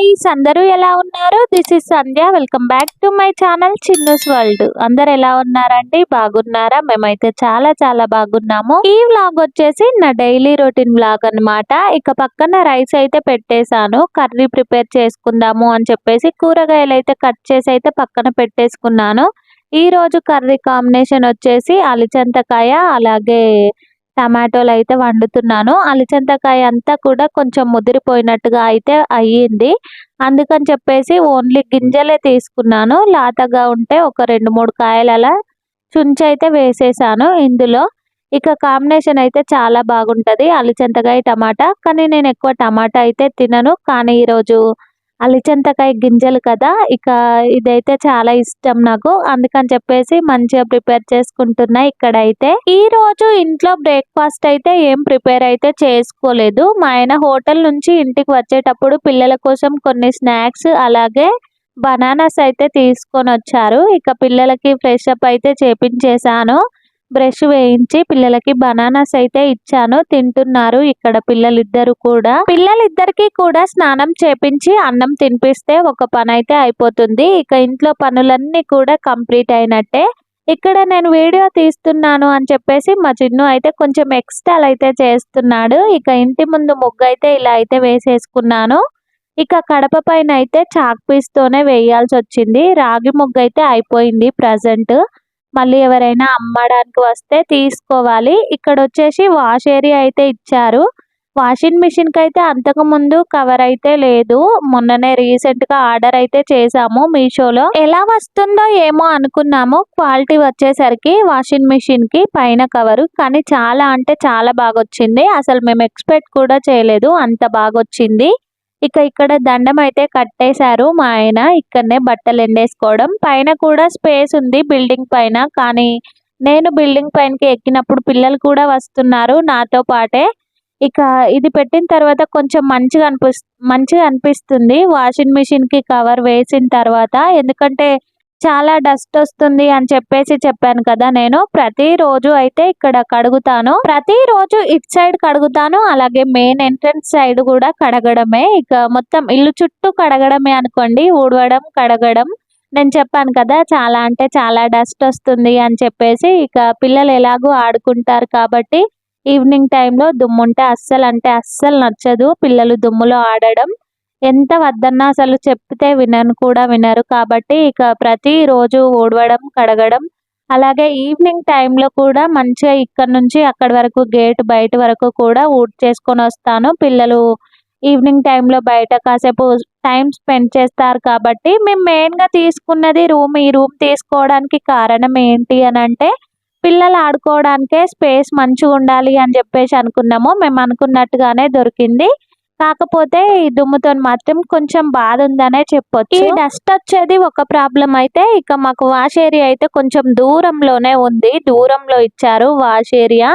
Guys, అందరూ ఎలా ఉన్నారు? This is Sandhya. Welcome back to my channel Chinnu's world. అందరు ఎలా ఉన్నారండి? బాగున్నారా? మేమైతే చాలా చాలా బాగున్నాము. ఈ వ్లాగ్ వచ్చేసి నా డైలీ రొటీన్ వ్లాగ్ అన్నమాట. ఇక పక్కన రైస్ అయితే పెట్టేశాను. కర్రీ ప్రిపేర్ చేసుకుందాము అని చెప్పేసి కూరగాయలు అయితే కట్ చేసి అయితే పక్కన పెట్టేసుకున్నాను. ఈ రోజు కర్రీ కాంబినేషన్ వచ్చేసి అలిచంతకాయ అలాగే టమాటోలు అయితే వండుతున్నాను. అలిచంతకాయ అంతా కూడా కొంచెం ముదిరిపోయినట్టుగా అయితే అయ్యింది. అందుకని చెప్పేసి ఓన్లీ గింజలే తీసుకున్నాను. లాతగా ఉంటే ఒక 2, 3 కాయలు అలా చుంచైతే వేసేసాను ఇందులో. ఇక కాంబినేషన్ అయితే చాలా బాగుంటది అలిచంతకాయ టమాటా. కానీ నేను ఎక్కువ టమాటా అయితే తినను. కానీ ఈరోజు అలిచంతకాయ గింజలు కదా, ఇక ఇదైతే చాలా ఇష్టం నాకు. అందుకని చెప్పేసి మంచిగా ప్రిపేర్ చేసుకుంటున్నా. ఇక్కడైతే ఈ రోజు ఇంట్లో బ్రేక్ఫాస్ట్ అయితే ఏం ప్రిపేర్ అయితే చేసుకోలేదు. మా ఆయన హోటల్ నుంచి ఇంటికి వచ్చేటప్పుడు పిల్లల కోసం కొన్ని స్నాక్స్ అలాగే బనానాస్ అయితే తీసుకొని వచ్చారు. ఇక పిల్లలకి ఫ్రెష్ అప్ అయితే చేపించేశాను. బ్రష్ వేయించి పిల్లలకి బనానాస్ అయితే ఇచ్చాను. తింటున్నారు ఇక్కడ పిల్లలిద్దరికి కూడా స్నానం చేపించి అన్నం తినిపిస్తే ఒక పని అయితే అయిపోతుంది. ఇక ఇంట్లో పనులన్నీ కూడా కంప్లీట్ అయినట్టే. ఇక్కడ నేను వీడియో తీస్తున్నాను అని చెప్పేసి మా చిన్ను అయితే కొంచెం ఎక్స్ట్రాలు అయితే చేస్తున్నాడు. ఇక ఇంటి ముందు ముగ్గు అయితే ఇలా అయితే వేసేసుకున్నాను. ఇక కడప పైన అయితే చాక్ పీస్ తోనే వేయాల్సి వచ్చింది. రాగి ముగ్గు అయితే అయిపోయింది ప్రజెంట్. మళ్ళీ ఎవరైనా అమ్మడానికి వస్తే తీసుకోవాలి. ఇక్కడ వచ్చేసి వాష్ ఏరియా అయితే ఇచ్చారు. వాషింగ్ మిషన్ కి అయితే అంతకు ముందు కవర్ అయితే లేదు. మొన్ననే రీసెంట్ గా ఆర్డర్ అయితే చేసాము మీషోలో. ఎలా వస్తుందో ఏమో అనుకున్నాము. క్వాలిటీ వచ్చేసరికి వాషింగ్ మిషన్ కి పైన కవరు కానీ చాలా అంటే చాలా బాగా వచ్చింది. అసలు మేము ఎక్స్పెక్ట్ కూడా చేయలేదు, అంత బాగా వచ్చింది. ఇక ఇక్కడ దండం అయితే కట్టేశారు మా ఆయన. ఇక్కడనే బట్టలు ఎండేసుకోవడం. పైన కూడా స్పేస్ ఉంది బిల్డింగ్ పైన. కానీ నేను బిల్డింగ్ పైనకి ఎక్కినప్పుడు పిల్లలు కూడా వస్తున్నారు నాతో పాటే. ఇక ఇది పెట్టిన తర్వాత కొంచెం మంచిగా అనిపిస్తుంది వాషింగ్ మిషన్ కి కవర్ వేసిన తర్వాత. ఎందుకంటే చాలా డస్ట్ వస్తుంది అని చెప్పేసి చెప్పాను కదా, నేను ప్రతిరోజు అయితే ఇక్కడ కడుగుతాను. ప్రతిరోజు ఇటు సైడ్ కడుగుతాను, అలాగే మెయిన్ ఎంట్రన్స్ సైడ్ కూడా కడగడమే. ఇక మొత్తం ఇల్లు చుట్టూ కడగడమే అనుకోండి, ఊడవడం కడగడం. నేను చెప్పాను కదా చాలా అంటే చాలా డస్ట్ వస్తుంది అని చెప్పేసి. ఇక పిల్లలు ఎలాగో ఆడుకుంటారు కాబట్టి ఈవినింగ్ టైంలో దుమ్ముంటే అస్సలు అంటే అస్సలు నచ్చదు పిల్లలు దుమ్ములో ఆడడం. ఎంత వద్దన్నా అసలు చెప్తే వినరు కాబట్టి ఇక ప్రతిరోజు ఊడవడం కడగడం. అలాగే ఈవినింగ్ టైంలో కూడా మంచిగా ఇక్కడ నుంచి అక్కడి వరకు గేట్ బయట వరకు కూడా చేసుకొని వస్తాను. పిల్లలు ఈవినింగ్ టైంలో బయట కాసేపు టైం స్పెండ్ చేస్తారు కాబట్టి. మేము మెయిన్గా తీసుకున్నది ఈ రూమ్ తీసుకోవడానికి కారణం ఏంటి అని అంటే పిల్లలు ఆడుకోవడానికే స్పేస్ మంచిగా ఉండాలి అని చెప్పేసి అనుకున్నాము. మేము అనుకున్నట్టుగానే దొరికింది. కాకపోతే ఈ దుమ్ముతో మాత్రం కొంచెం బాధ ఉందనే చెప్పొచ్చు. ఈ డస్ట్ వచ్చేది ఒక ప్రాబ్లం అయితే. ఇక మాకు వాష్ ఏరియా అయితే కొంచెం దూరంలోనే ఉంది. దూరంలో ఇచ్చారు వాష్ ఏరియా.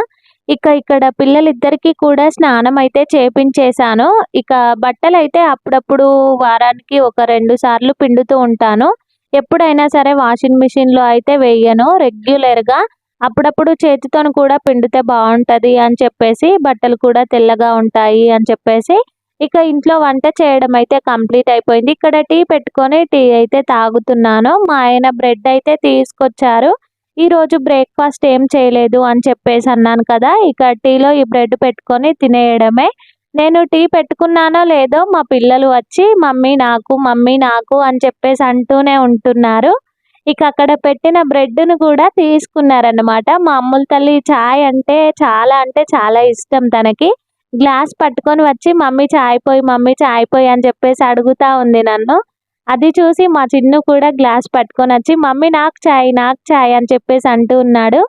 ఇక ఇక్కడ పిల్లలిద్దరికీ కూడా స్నానం అయితే చేపించేశాను. ఇక బట్టలు అయితే అప్పుడప్పుడు వారానికి ఒక 2 సార్లు పిండుతూ ఉంటాను. ఎప్పుడైనా సరే వాషింగ్ మిషన్ లో అయితే వేయను రెగ్యులర్ గా. అప్పుడప్పుడు చేతితో కూడా పిండితే బాగుంటది అని చెప్పేసి, బట్టలు కూడా తెల్లగా ఉంటాయి అని చెప్పేసి. ఇక ఇంట్లో వంట చేయడం అయితే కంప్లీట్ అయిపోయింది. ఇక్కడ టీ పెట్టుకొని టీ అయితే తాగుతున్నాను. మా ఆయన బ్రెడ్ అయితే తీసుకొచ్చారు. ఈ రోజు బ్రేక్ఫాస్ట్ ఏం చేయలేదు అని చెప్పేసి అన్నాను కదా, ఇక టీలో ఈ బ్రెడ్ పెట్టుకొని తినేయడమే. నేను టీ పెట్టుకున్నానో లేదో మా పిల్లలు వచ్చి మమ్మీ నాకు అని చెప్పేసి అంటూనే ఉంటున్నారు. ఇక అక్కడ పెట్టిన బ్రెడ్‌ను కూడా తీసుకున్నారన్నమాట. మా అమ్ముల తల్లి చాయ్ అంటే చాలా ఇష్టం తనకి. గ్లాస్ పట్టుకొని వచ్చి మమ్మీ చాయ్ పోయి అని చెప్పేసి అడుగుతా ఉంది నన్ను. అది చూసి మా చిన్ను కూడా గ్లాస్ పట్టుకొని వచ్చి మమ్మీ నాకు చాయ్ అని చెప్పేసి అంటూ ఉన్నాడు.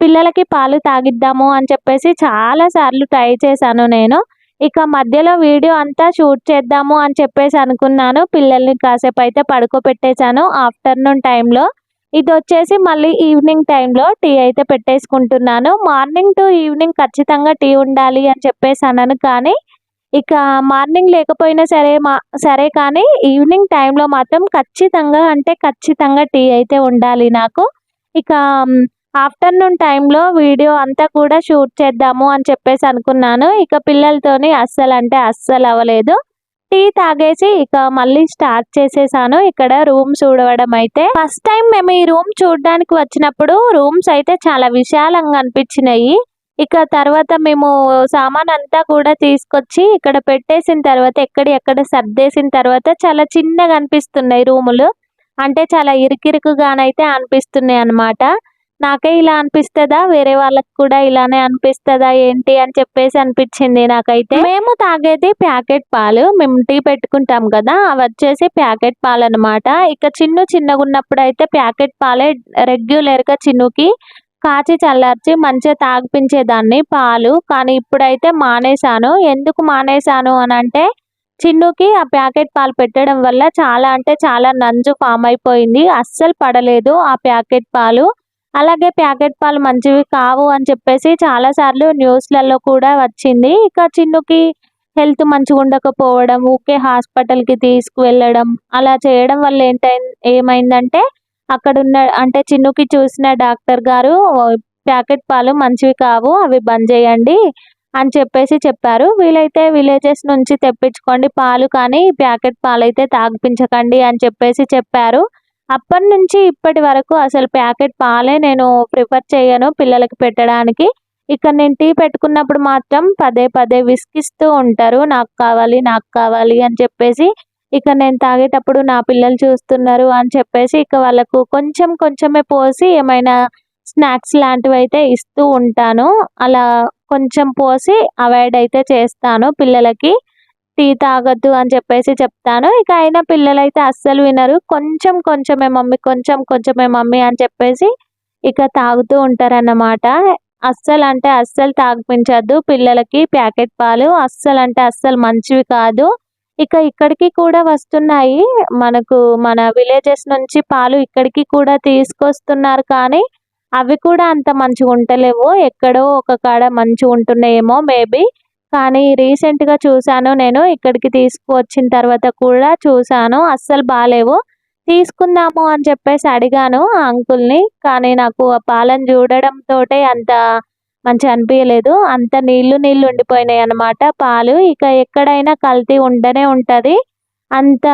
పిల్లలకి పాలు తాగిద్దాము అని చెప్పేసి చాలా సార్లు ట్రై చేశాను నేను. ఇక మధ్యలో వీడియో అంతా షూట్ చేద్దాము అని చెప్పేసి అనుకున్నాను. పిల్లల్ని కాసేపు అయితే పడుకోబెట్టేశాను ఆఫ్టర్నూన్ టైంలో. ఇది వచ్చేసి మళ్ళీ ఈవినింగ్ టైంలో టీ అయితే పెట్టేసుకుంటున్నాను. మార్నింగ్ టు ఈవినింగ్ ఖచ్చితంగా టీ ఉండాలి అని చెప్పేసి అన్నాను. కానీ ఇక మార్నింగ్ లేకపోయినా సరే కానీ ఈవినింగ్ టైంలో మాత్రం ఖచ్చితంగా టీ అయితే ఉండాలి నాకు. ఇక ఆఫ్టర్నూన్ టైంలో వీడియో అంతా కూడా షూట్ చేద్దాము అని చెప్పేసి అనుకున్నాను. ఇక పిల్లలతోని అస్సలు అవ్వలేదు. టీ తాగేసి ఇక మళ్ళీ స్టార్ట్ చేసేసాను ఇక్కడ రూమ్స్ ఊడవడం అయితే. ఫస్ట్ టైం మేము ఈ రూమ్ చూడడానికి వచ్చినప్పుడు రూమ్స్ అయితే చాలా విశాలంగా అనిపించినాయి. ఇక తర్వాత మేము సామాన్ అంతా కూడా తీసుకొచ్చి ఇక్కడ పెట్టేసిన తర్వాత ఎక్కడ సర్దేసిన తర్వాత చాలా చిన్నగా అనిపిస్తున్నాయి రూములు. అంటే చాలా ఇరుకిరుకుగానైతే అనిపిస్తున్నాయి అన్నమాట. నాకే ఇలా అనిపిస్తదా? వేరే వాళ్ళకి కూడా ఇలానే అనిపిస్తదా ఏంటి అని చెప్పేసి అనిపించింది నాకైతే. మేము తాగేది ప్యాకెట్ పాలు. మేము టీ పెట్టుకుంటాం కదా, అవి వచ్చేసి ప్యాకెట్ పాలు అన్నమాట. ఇక చిన్నగున్నప్పుడు అయితే ప్యాకెట్ పాలే రెగ్యులర్‌గా చిన్నుకి కాచి చల్లార్చి మంచిగా తాగిపించేదాన్ని పాలు. కానీ ఇప్పుడైతే మానేశాను. ఎందుకు మానేశాను అనంటే చిన్నుకి ఆ ప్యాకెట్ పాలు పెట్టడం వల్ల చాలా అంటే చాలా నంజు ఫామ్ అయిపోయింది. అస్సలు పడలేదు ఆ ప్యాకెట్ పాలు. అలాగే ప్యాకెట్ పాలు మంచివి కావు అని చెప్పేసి చాలా సార్లు న్యూస్‌లలో కూడా వచ్చింది. ఇక చిన్నుకి హెల్త్ మంచిగుండకపోవడం, ఊకే హాస్పిటల్‌కి తీసుకువెళ్ళడం అలా చేయడం వల్ల ఏమైందంటే అక్కడున్న అంటే చిన్నుకి చూసిన డాక్టర్ గారు ప్యాకెట్ పాలు మంచివి కావు, అవి బంద్ చేయండి అని చెప్పేసి చెప్పారు. వీలైతే విలేజెస్ నుంచి తెప్పించుకోండి పాలు, కానీ ప్యాకెట్ పాలైతే తాగిపించకండి అని చెప్పేసి చెప్పారు. అప్పటినుంచి ఇప్పటి వరకు అసలు ప్యాకెట్ పాలే నేను ప్రిఫర్ చేయను పిల్లలకి పెట్టడానికి. ఇక నేను టీ పెట్టుకున్నప్పుడు మాత్రం పదే పదే విసిగిస్తూ ఉంటారు. నాకు కావాలి అని చెప్పేసి. ఇక నేను తాగేటప్పుడు నా పిల్లలు చూస్తున్నారు అని చెప్పేసి ఇక వాళ్ళకు కొంచెం కొంచెమే పోసి ఏమైనా స్నాక్స్ లాంటివైతే ఇస్తూ ఉంటాను. అలా కొంచెం పోసి అవాయిడ్ అయితే చేస్తాను పిల్లలకి. టీ తాగొద్దు అని చెప్పేసి చెప్తాను. ఇక అయినా పిల్లలైతే అస్సలు వినరు. కొంచెం కొంచెమే మమ్మీ, కొంచెం కొంచెమే మమ్మీ అని చెప్పేసి ఇక తాగుతూ ఉంటారన్నమాట. అస్సలంటే అస్సలు తాగిపించొద్దు పిల్లలకి ప్యాకెట్ పాలు. అస్సలంటే అస్సలు మంచివి కాదు. ఇక ఇక్కడికి కూడా వస్తున్నాయి. మన విలేజెస్ నుంచి పాలు ఇక్కడికి కూడా తీసుకొస్తున్నారు. కానీ అవి కూడా అంత మంచిగుంటలేవు. ఎక్కడో ఒక కాడ మంచిగుంటున్నాయేమో మేబీ. కానీ రీసెంట్‌గా చూసాను నేను. ఇక్కడికి తీసుకువచ్చిన తర్వాత కూడా చూసాను. అస్సలు బాలేవు. తీసుకుందాము అని చెప్పేసి అడిగాను ఆ అంకుల్‌ని. కానీ నాకు ఆ పాలను చూడడంతోటే అంత మంచిగా అనిపియలేదు. అంత నీళ్ళు నీళ్ళు ఉండిపోయినాయన్నమాట పాలు. ఇక ఎక్కడైనా కల్తీ ఉండనే ఉంటది. అంత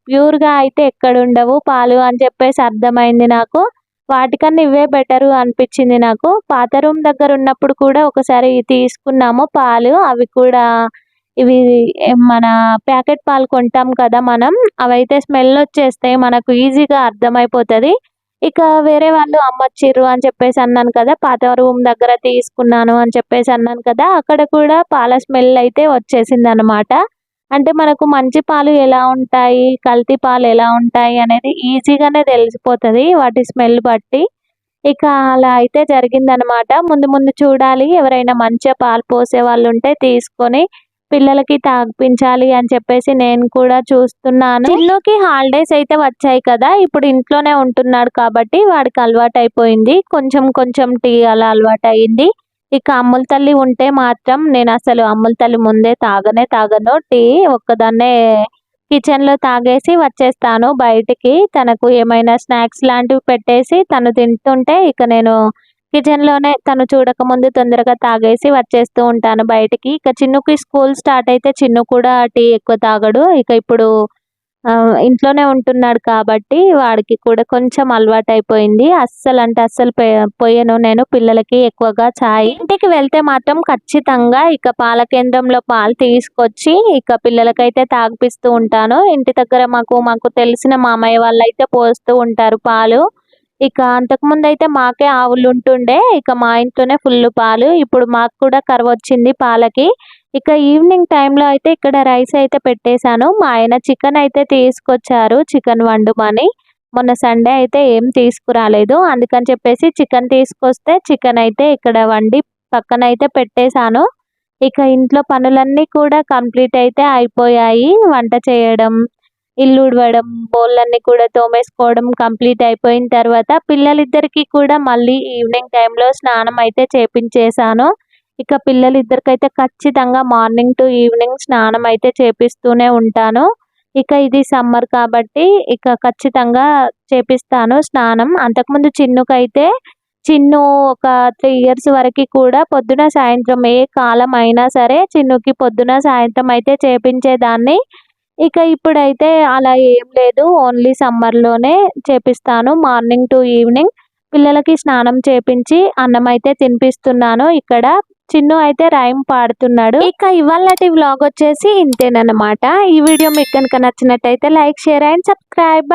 ప్యూర్‌గా అయితే ఎక్కడుండవు పాలు అని చెప్పేసి అర్థమైంది నాకు. వాటికన్నా ఇవే బెటరు అనిపించింది నాకు. పాత రూమ్ దగ్గర ఉన్నప్పుడు కూడా ఒకసారి తీసుకున్నాము పాలు. అవి కూడా ఇవి మన ప్యాకెట్ పాలు కొంటాం కదా మనం, అవైతే స్మెల్ వచ్చేస్తాయి. మనకు ఈజీగా అర్థమైపోతది. ఇక వేరే వాళ్ళు అమ్మొచ్చిర్రు అని చెప్పేసి అన్నాను కదా, పాత రూమ్ దగ్గర తీసుకున్నాను అని చెప్పేసి అన్నాను కదా, అక్కడ కూడా పాల స్మెల్ అయితే వచ్చేసిందనమాట. అంటే మనకు మంచి పాలు ఎలా ఉంటాయి, కల్తీ పాలు ఎలా ఉంటాయి అనేది ఈజీగానే తెలిసిపోతది వాటి స్మెల్ బట్టి. ఇక అలా అయితే జరిగిందనమాట. ముందు ముందు చూడాలి, ఎవరైనా మంచిగా పాలు పోసేవాళ్ళుంటే తీసుకొని పిల్లలకి తాగిపించాలి అని చెప్పేసి నేను కూడా చూస్తున్నాను. చిన్నుకి హాలిడేస్ అయితే వచ్చాయి కదా, ఇప్పుడు ఇంట్లోనే ఉంటున్నాడు కాబట్టి వాడికి అలవాటయిపోయింది. కొంచెం కొంచెం టీ అలా అలవాటయింది. ఇక అమ్ముల తల్లి ఉంటే మాత్రం నేనసలు అమ్ముల తల్లి ముందే తాగను టీ. ఒక్కదాన్నే కిచెన్‌లో తాగేసి వచ్చేస్తాను బయటికి. తనకు ఏమైనా స్నాక్స్ లాంటివి పెట్టేసి తను తింటుంటే ఇక నేను కిచెన్‌లోనే తను చూడకముందు తొందరగా తాగేసి వచ్చేస్తూ ఉంటాను బయటికి. ఇక చిన్నుకి స్కూల్ స్టార్ట్ అయితే చిన్ను కూడా టీ ఎక్కువ తాగడు. ఇక ఇప్పుడు ఇంట్లోనే ఉంటున్నాడు కాబట్టి వాడికి కూడా కొంచెం అలవాటయిపోయింది. అస్సలంటే అస్సలు పొయ్యను నేను పిల్లలకి ఎక్కువగా చాయ్. ఇంటికి వెళ్తే మాత్రం ఖచ్చితంగా ఇక పాల కేంద్రంలో పాలు తీసుకొచ్చి ఇక పిల్లలకైతే తాగిపిస్తూ ఉంటాను. ఇంటి దగ్గర మాకు తెలిసిన మామయ్య వాళ్ళైతే పోస్తూ ఉంటారు పాలు. ఇక అంతకుముందయితే మాకే ఆవులుంటుండే. ఇక మా ఇంట్లోనే ఫుల్లు పాలు. ఇప్పుడు మాకు కూడా కరువొచ్చింది పాలకి. ఇక ఈవినింగ్ టైంలో అయితే ఇక్కడ రైస్ అయితే పెట్టేశాను. మా ఆయన చికెన్ అయితే తీసుకొచ్చారు, చికెన్ వండమని. మొన్న సండే అయితే ఏం తీసుకురాలేదు. అందుకని చెప్పేసి చికెన్ తీసుకొస్తే చికెన్ అయితే ఇక్కడ వండి పక్కనైతే పెట్టేశాను. ఇక ఇంట్లో పనులన్నీ కూడా కంప్లీట్ అయితే అయిపోయాయి. వంట చేయడం, ఇల్లు ఊడవడం, బోళ్ళన్నీ కూడా తోమేసుకోవడం కంప్లీట్ అయిపోయిన తర్వాత పిల్లలిద్దరికీ కూడా మళ్ళీ ఈవినింగ్ టైంలో స్నానం అయితే చేపించేశాను. ఇక పిల్లలిద్దరికైతే ఖచ్చితంగా మార్నింగ్ టు ఈవినింగ్ స్నానం అయితే చేపిస్తూనే ఉంటాను. ఇక ఇది సమ్మర్ కాబట్టి ఇక ఖచ్చితంగా చేపిస్తాను స్నానం. అంతకుముందు చిన్ను ఒక 3 ఇయర్స్ వరకి కూడా పొద్దున, సాయంత్రం ఏ కాలం అయినా సరే చిన్నుకి పొద్దున, సాయంత్రం అయితే చేపించేదాన్ని. ఇక ఇప్పుడైతే అలా ఏం లేదు, ఓన్లీ సమ్మర్‌లోనే చేపిస్తాను. మార్నింగ్ టు ఈవినింగ్ పిల్లలకి స్నానం చేపించి అన్నం అయితే తినిపిస్తున్నాను. ఇక్కడ చిన్ను అయితే రైమ్ పాడుతున్నాడు. ఇక ఇవాళటి వ్లాగ్ వచ్చేసి ఇంతేనన్నమాట. ఈ వీడియో మీకు కనుక నచ్చినట్టయితే లైక్, షేర్ అండ్ సబ్స్క్రైబ్.